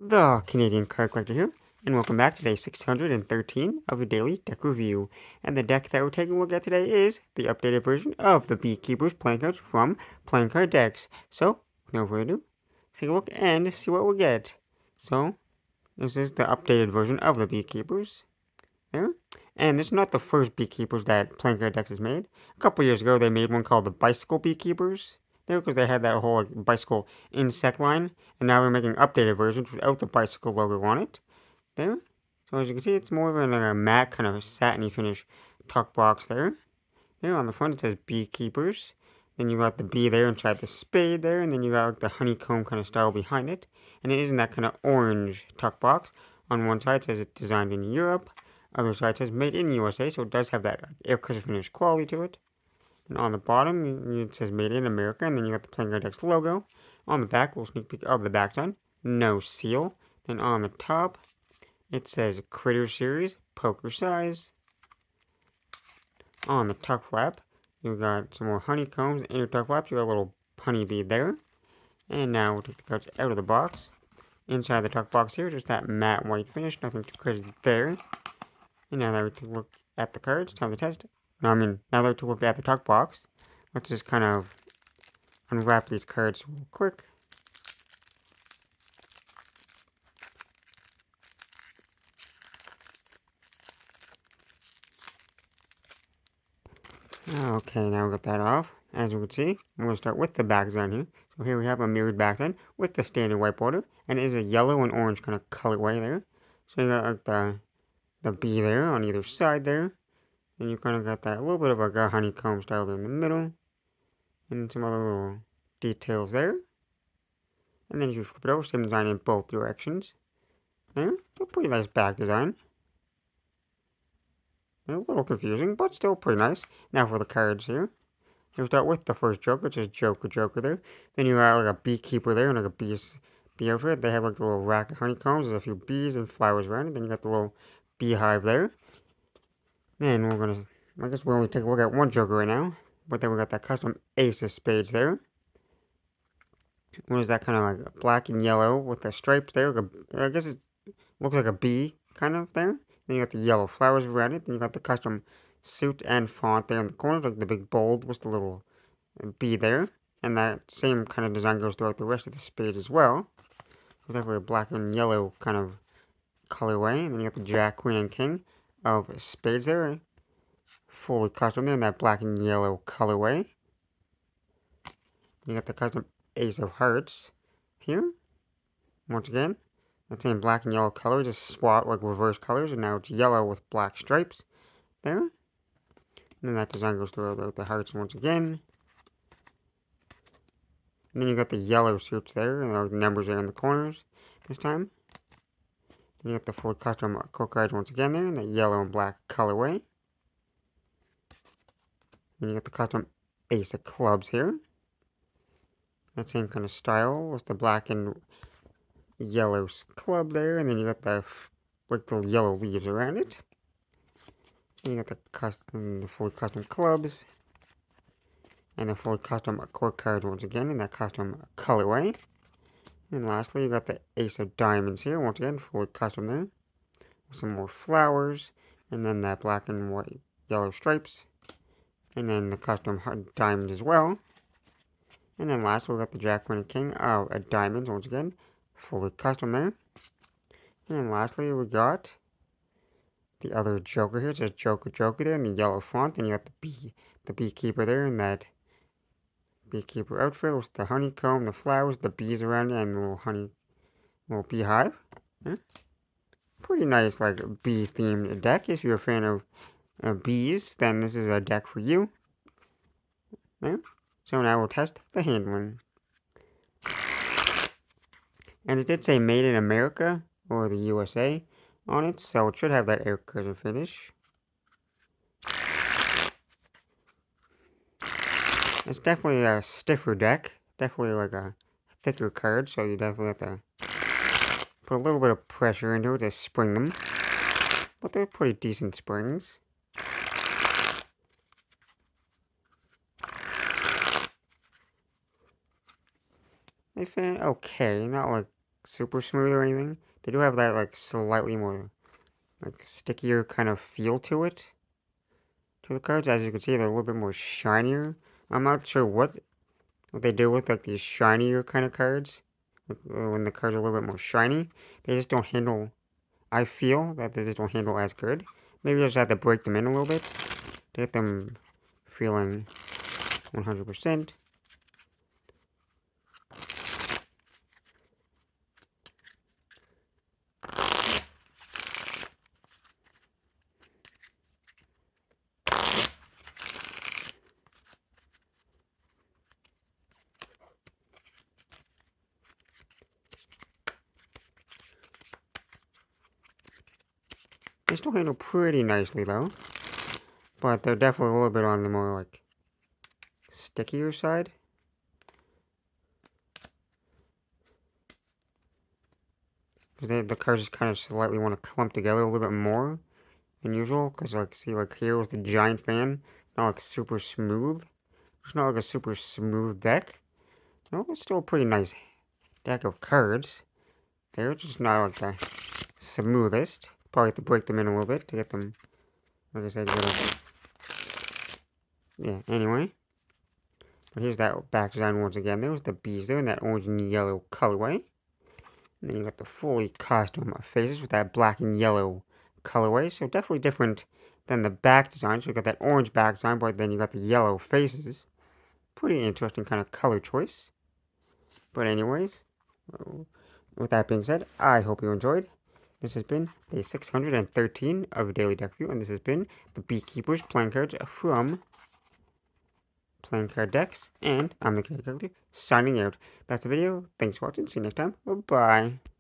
The Canadian Card Collector here, and welcome back to day 613 of a daily deck review. And the deck that we're taking a look at today is the updated version of the Beekeepers playing cards from Playingcarddecks. So, no further ado, let's take a look and see what we get. So, this is the updated version of the Beekeepers. There. And this is not the first Beekeepers that Playingcarddecks has made. A couple years ago, they made one called the Bicycle Beekeepers. There, because they had that whole bicycle insect line, and now they're making updated versions without the bicycle logo on it. There. So as you can see, it's more of a matte kind of satiny finish tuck box there. There on the front it says Beekeepers. Then you got the bee there inside the spade there, and then you got like the honeycomb kind of style behind it. And it is in that kind of orange tuck box. On one side it says it's designed in Europe. Other side says made in USA, so it does have that air cushion finish quality to it. And on the bottom, it says Made in America, and then you got the Playingcarddecks logo. On the back, a little sneak peek of the backside. No seal. Then on the top, it says Critter Series, Poker Size. On the tuck flap, you got some more honeycombs. Inner tuck flaps, you got a little honeybee there. And now we'll take the cards out of the box. Inside the tuck box here, just that matte white finish, nothing too crazy there. And now that we take a look at the cards, time to test it. Now that we took a look at the tuck box, let's just kind of unwrap these cards real quick. Okay, now we got that off. As you can see, we're going to start with the back design here. So here we have a mirrored back design with the standard white border, and it is a yellow and orange kind of colorway there. So you got like the bee there on either side there. And you kind of got that little bit of a honeycomb style there in the middle. And some other little details there. And then if you flip it over, same design in both directions. There, a pretty nice back design. A little confusing, but still pretty nice. Now for the cards here. We start with the first Joker, which is Joker there. Then you got like a beekeeper there and like a bee outfit. They have like a little rack of honeycombs. There's a few bees and flowers around it. Then you got the little beehive there. Then I guess we'll only take a look at one Joker right now. But then we got that custom Ace of Spades there. What is that, kind of like black and yellow with the stripes there? Like I guess it looks like a bee kind of there. Then you got the yellow flowers around it. Then you got the custom suit and font there in the corners, like the big bold with the little bee there. And that same kind of design goes throughout the rest of the spade as well. So definitely a black and yellow kind of colorway. And then you got the Jack, Queen, and King of spades there. Fully custom there in that black and yellow colorway. You got the custom Ace of Hearts here. Once again, that same black and yellow color, just swap like reverse colors, and now it's yellow with black stripes there. And then that design goes through the hearts once again. And then you got the yellow suits there, and the numbers there in the corners this time. Then you got the fully custom core cards once again there, in the yellow and black colorway. Then you got the custom Ace of Clubs here. That same kind of style with the black and yellow club there, and then you got the yellow leaves around it. And you got the fully custom clubs, and the fully custom core cards once again in that custom colorway. And lastly, you got the Ace of Diamonds here, once again fully custom there, with some more flowers, and then that black and white yellow stripes, and then the custom diamonds as well. And then lastly, we got the Jack, Queen, and King of Diamonds once again, fully custom there. And then lastly, we got the other Joker here. It says Joker there in the yellow font. Then you got the beekeeper there in that beekeeper outfit with the honeycomb, the flowers, the bees around it, and the little beehive. Yeah. Pretty nice, like bee themed deck. If you're a fan of bees, then this is a deck for you. Yeah. So now we'll test the handling. And it did say Made in America or the USA on it, so it should have that air cushion finish. It's definitely a stiffer deck, definitely like a thicker card, so you definitely have to put a little bit of pressure into it to spring them. But they're pretty decent springs. They feel okay, not like super smooth or anything. They do have that like slightly more like stickier kind of feel to it. To the cards, as you can see, they're a little bit more shinier. I'm not sure what they do with like these shinier kind of cards. When the cards are a little bit more shiny, they just don't handle. I feel that they just don't handle as good. Maybe I just have to break them in a little bit to get them feeling 100%. They still handle pretty nicely though, but they're definitely a little bit on the more like stickier side. The cards just kind of slightly want to clump together a little bit more than usual. Because like, see, like here with the giant fan, not like super smooth. It's not like a super smooth deck. No, it's still a pretty nice deck of cards. They're just not like the smoothest. Probably have to break them in a little bit to get them, like I said, yeah, anyway. But here's that back design once again. There's the bees there in that orange and yellow colorway. And then you got the fully custom faces with that black and yellow colorway. So definitely different than the back design. So you got that orange back design, but then you got the yellow faces. Pretty interesting kind of color choice. But anyways, with that being said, I hope you enjoyed. This has been day 613 of Daily Deck View, and this has been the Beekeepers playing cards from Playing Card Decks, and I'm the character signing out. That's the video. Thanks for watching. See you next time. Bye-bye.